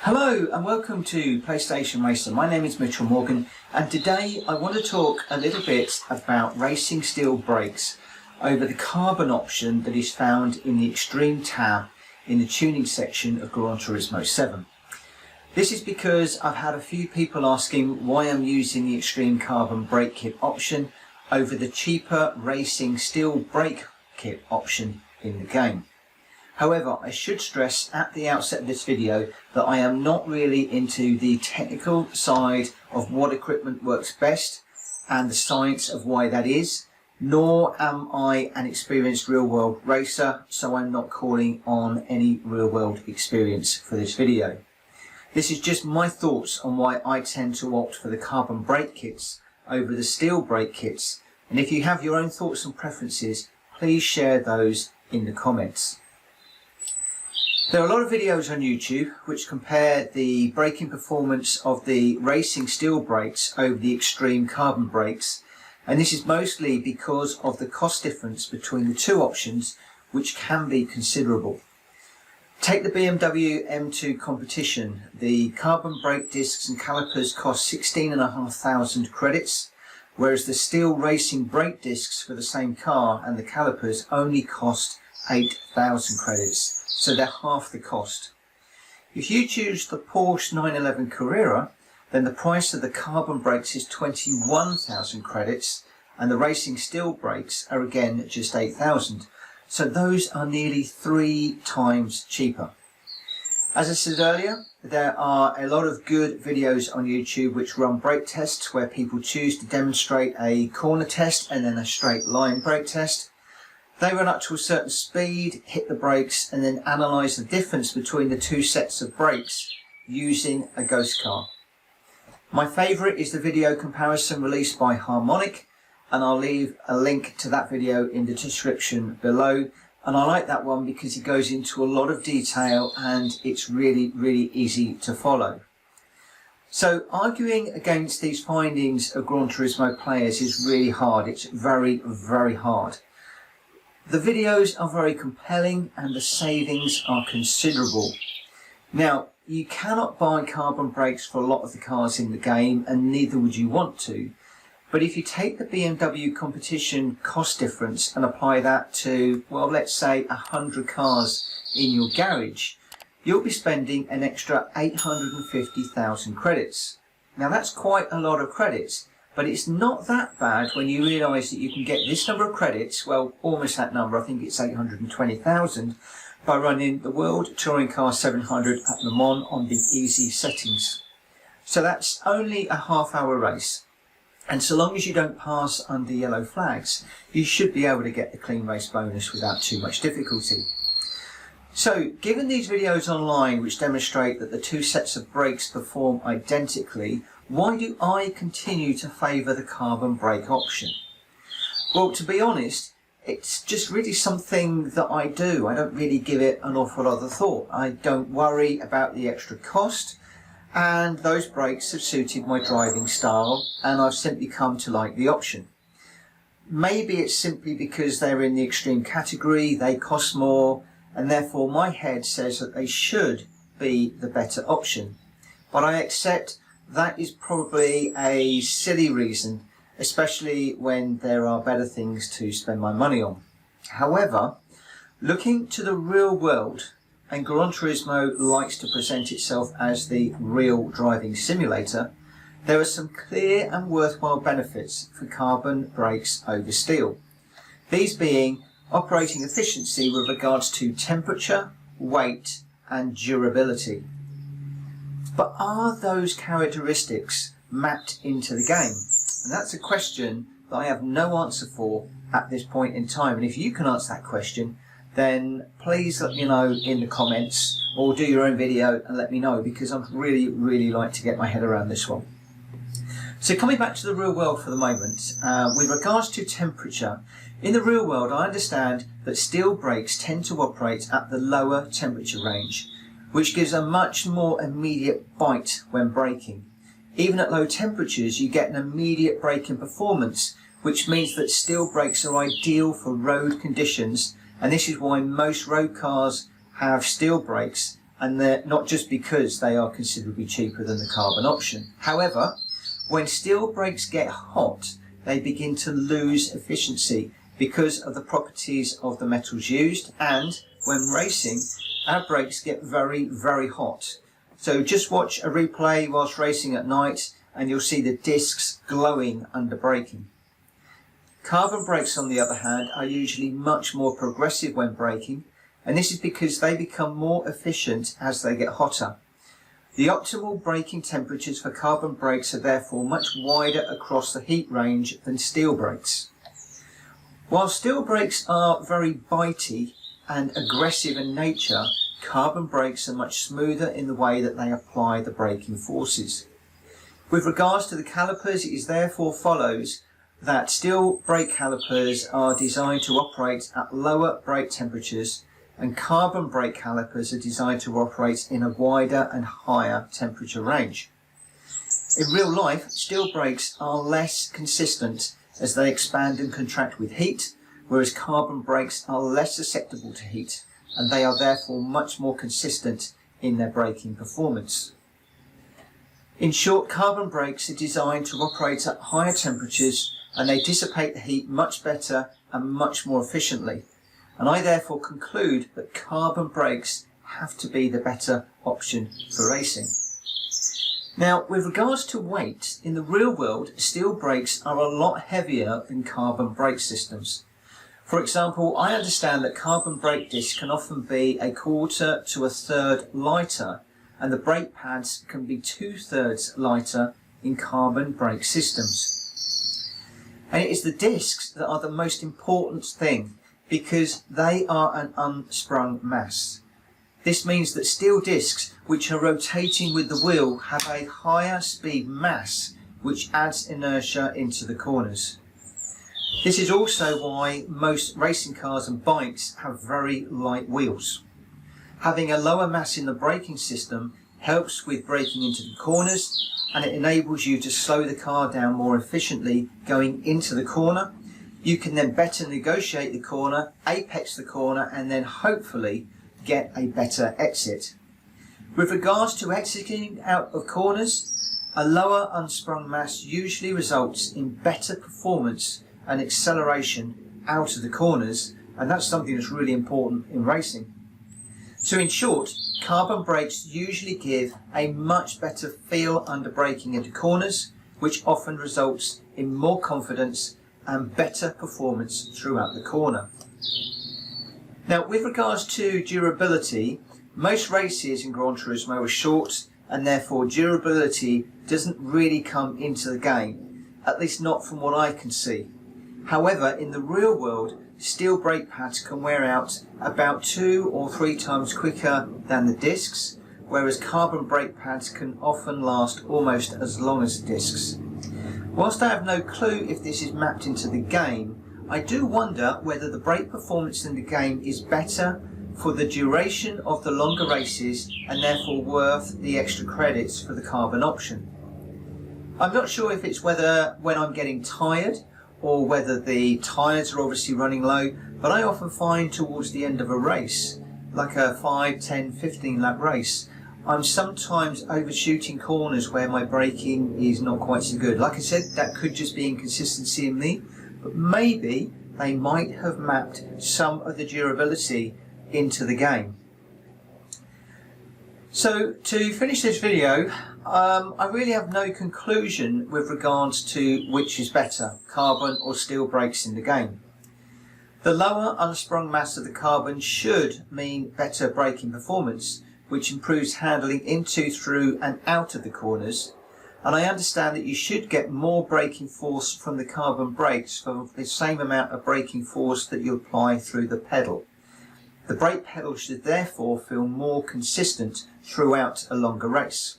Hello and welcome to PlayStation Racer. My name is Mitchell Morgan and today I want to talk a little bit about racing steel brakes over the carbon option that is found in the Extreme tab in the tuning section of Gran Turismo 7. This is because I've had a few people asking why I'm using the Extreme Carbon brake kit option over the cheaper racing steel brake kit option in the game. However, I should stress at the outset of this video that I am not really into the technical side of what equipment works best and the science of why that is, nor am I an experienced real-world racer, so I'm not calling on any real-world experience for this video. This is just my thoughts on why I tend to opt for the carbon brake kits over the steel brake kits, and if you have your own thoughts and preferences, please share those in the comments. There are a lot of videos on YouTube which compare the braking performance of the racing steel brakes over the extreme carbon brakes, and this is mostly because of the cost difference between the two options, which can be considerable. Take the BMW M2 competition. The carbon brake discs and calipers cost 16,500 credits, whereas the steel racing brake discs for the same car and the calipers only cost 8,000 credits. So they're half the cost. If you choose the Porsche 911 Carrera, then the price of the carbon brakes is 21,000 credits and the racing steel brakes are again just 8,000. So those are nearly 3 times cheaper. As I said earlier, there are a lot of good videos on YouTube which run brake tests where people choose to demonstrate a corner test and then a straight line brake test. They run up to a certain speed, hit the brakes, and then analyse the difference between the two sets of brakes using a ghost car. My favourite is the video comparison released by Harmonic, and I'll leave a link to that video in the description below. And I like that one because it goes into a lot of detail and it's really easy to follow. So arguing against these findings of Gran Turismo players is really hard. It's very hard. The videos are very compelling and the savings are considerable. Now, you cannot buy carbon brakes for a lot of the cars in the game, and neither would you want to. But if you take the BMW competition cost difference and apply that to, well, let's say 100 cars in your garage, you'll be spending an extra 850,000 credits. Now that's quite a lot of credits. But it's not that bad when you realise that you can get this number of credits, well, almost that number, I think it's 820,000, by running the World Touring Car 700 at Le Mans on the easy settings. So that's only a half-hour race. And so long as you don't pass under yellow flags, you should be able to get the clean race bonus without too much difficulty. So, given these videos online which demonstrate that the two sets of brakes perform identically, why do I continue to favour the carbon brake option? Well, to be honest, it's just really something that I do. I don't really give it an awful lot of thought. I don't worry about the extra cost, and those brakes have suited my driving style, and I've simply come to like the option. Maybe it's simply because they're in the extreme category, they cost more, and therefore my head says that they should be the better option. But I accept that is probably a silly reason, especially when there are better things to spend my money on. However, looking to the real world, and Gran Turismo likes to present itself as the real driving simulator, there are some clear and worthwhile benefits for carbon brakes over steel. These being operating efficiency with regards to temperature, weight and durability. But are those characteristics mapped into the game? And that's a question that I have no answer for at this point in time. And if you can answer that question, then please let me know in the comments or do your own video and let me know, because I'd really like to get my head around this one. So coming back to the real world for the moment, with regards to temperature, in the real world I understand that steel brakes tend to operate at the lower temperature range, which gives a much more immediate bite when braking. Even at low temperatures you get an immediate braking performance, which means that steel brakes are ideal for road conditions, and this is why most road cars have steel brakes and they're not just because they are considerably cheaper than the carbon option. However, when steel brakes get hot, they begin to lose efficiency because of the properties of the metals used, and when racing, our brakes get very, very hot. So just watch a replay whilst racing at night and you'll see the discs glowing under braking. Carbon brakes, on the other hand, are usually much more progressive when braking, and this is because they become more efficient as they get hotter. The optimal braking temperatures for carbon brakes are therefore much wider across the heat range than steel brakes. While steel brakes are very bitey and aggressive in nature, carbon brakes are much smoother in the way that they apply the braking forces. With regards to the calipers, it is therefore follows that steel brake calipers are designed to operate at lower brake temperatures, and carbon brake calipers are designed to operate in a wider and higher temperature range. In real life, steel brakes are less consistent as they expand and contract with heat, whereas carbon brakes are less susceptible to heat, and they are therefore much more consistent in their braking performance. In short, carbon brakes are designed to operate at higher temperatures, and they dissipate the heat much better and much more efficiently. And I therefore conclude that carbon brakes have to be the better option for racing. Now, with regards to weight, in the real world, steel brakes are a lot heavier than carbon brake systems. For example, I understand that carbon brake discs can often be 1/4 to 1/3 lighter, and the brake pads can be 2/3 lighter in carbon brake systems. And it is the discs that are the most important thing, because they are an unsprung mass. This means that steel discs which are rotating with the wheel have a higher speed mass, which adds inertia into the corners. This is also why most racing cars and bikes have very light wheels. Having a lower mass in the braking system helps with braking into the corners, and it enables you to slow the car down more efficiently going into the corner. You can then better negotiate the corner, apex the corner, and then hopefully get a better exit. With regards to exiting out of corners, a lower unsprung mass usually results in better performance and acceleration out of the corners, and that's something that's really important in racing. So in short, carbon brakes usually give a much better feel under braking into corners, which often results in more confidence and better performance throughout the corner. Now, with regards to durability, most races in Gran Turismo are short, and therefore durability doesn't really come into the game, at least not from what I can see. However, in the real world, steel brake pads can wear out about 2 or 3 times quicker than the discs, whereas carbon brake pads can often last almost as long as the discs. Whilst I have no clue if this is mapped into the game, I do wonder whether the brake performance in the game is better for the duration of the longer races and therefore worth the extra credits for the carbon option. I'm not sure if it's whether when I'm getting tired or whether the tyres are obviously running low, but I often find towards the end of a race, like a 5, 10, 15 lap race, I'm sometimes overshooting corners where my braking is not quite so good. Like I said, that could just be inconsistency in me, but maybe they might have mapped some of the durability into the game. So to finish this video, I really have no conclusion with regards to which is better, carbon or steel brakes in the game. The lower unsprung mass of the carbon should mean better braking performance, which improves handling into, through and out of the corners, and I understand that you should get more braking force from the carbon brakes for the same amount of braking force that you apply through the pedal. The brake pedal should therefore feel more consistent throughout a longer race.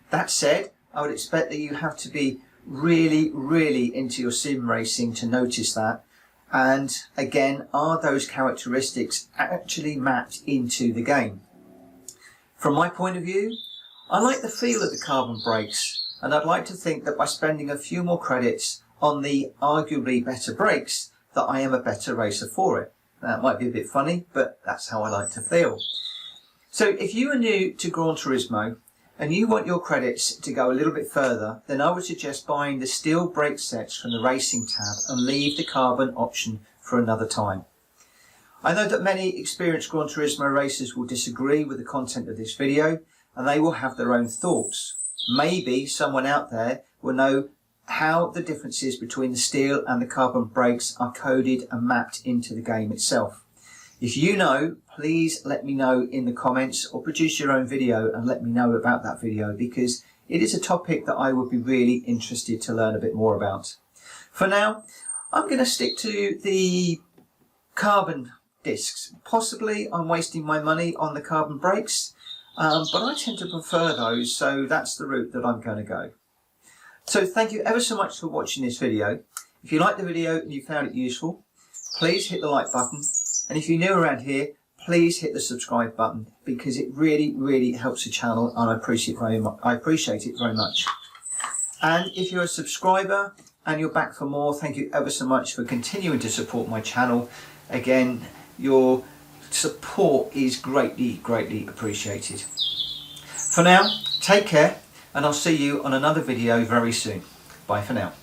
That said, I would expect that you have to be really into your sim racing to notice that. And again, are those characteristics actually mapped into the game? From my point of view, I like the feel of the carbon brakes, and I'd like to think that by spending a few more credits on the arguably better brakes, that I am a better racer for it. That might be a bit funny, but that's how I like to feel. So if you are new to Gran Turismo and you want your credits to go a little bit further, then I would suggest buying the steel brake sets from the racing tab and leave the carbon option for another time. I know that many experienced Gran Turismo racers will disagree with the content of this video and they will have their own thoughts. Maybe someone out there will know how the differences between the steel and the carbon brakes are coded and mapped into the game itself. If you know, please let me know in the comments or produce your own video and let me know about that video, because it is a topic that I would be really interested to learn a bit more about. For now, I'm going to stick to the carbon discs. Possibly I'm wasting my money on the carbon brakes, but I tend to prefer those, so that's the route that I'm going to go. So thank you ever so much for watching this video. If you liked the video and you found it useful, please hit the like button. And if you're new around here, please hit the subscribe button, because it really helps the channel and I appreciate it very much. And if you're a subscriber and you're back for more, thank you ever so much for continuing to support my channel. Again, your support is greatly appreciated. For now, take care, and I'll see you on another video very soon. Bye for now.